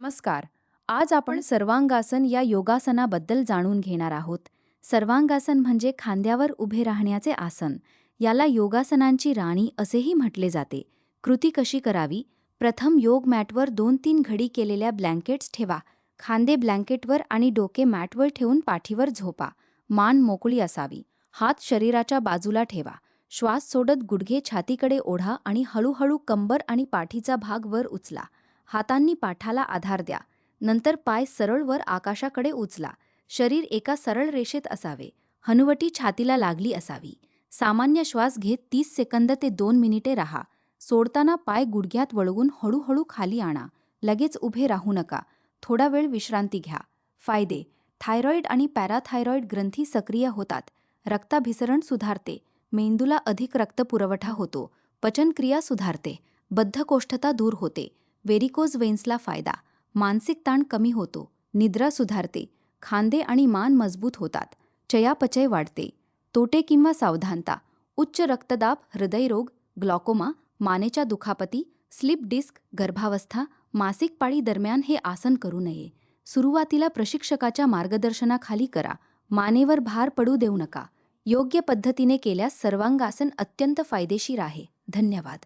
नमस्कार. आज आपण सर्वांगासन या योगासनाबद्दल जाणून घेणार आहोत. सर्वांगासन म्हणजे खांद्यावर उभे राहण्याचे आसन. याला योगासनांची राणी असेही म्हटले जाते. कृती कशी करावी? प्रथम योग मॅटवर 2-3 घडी केलेल्या ब्लँकेट्स ठेवा. खांदे ब्लँकेटवर आणि डोके मॅटवर ठेवून पाठीवर झोपा. मान मोकळी असावी. हात शरीराच्या बाजूला ठेवा. श्वास सोडत गुडघे छातीकडे ओढा आणि हळूहळू कंबर आणि पाठीचा भाग वर उचला. हातांनी पाठाला आधार द्या. नंतर पाय सरळ वर आकाशाकडे उचला. शरीर एका सरळ रेषेत असावे. हनुवटी छातीला लागली असावी. सामान्य श्वास घेत 30 सेकंद ते 2 मिनिटे राहा. सोडताना पाय गुडघ्यात वळवून हळूहळू खाली आणा. लगेच उभे राहू नका. थोडा वेळ विश्रांती घ्या. फायदे: थायरॉइड आणि पॅराथायरॉइड ग्रंथी सक्रिय होतात. रक्ताभिसरण सुधारते. मेंदूला अधिक रक्तपुरवठा होतो. पचनक्रिया सुधारते. बद्धकोष्ठता दूर होते. वेरिकोज वेन्सला फायदा: मानसिक ताण कमी होतो. निद्रा सुधारते. खांदे आणि मान मजबूत होतात. चयापचय वाढते. तोटे किंवा सावधानता: उच्च रक्तदाब, हृदयरोग, ग्लॉकोमा, मानेच्या दुखापती, स्लिप डिस्क, गर्भावस्था, मासिक पाळी दरम्यान हे आसन करू नये. सुरुवातीला प्रशिक्षकाच्या मार्गदर्शनाखाली करा. मानेवर भार पडू देऊ नका. योग्य पद्धतीने केल्यास सर्वांगासन अत्यंत फायदेशीर आहे. धन्यवाद.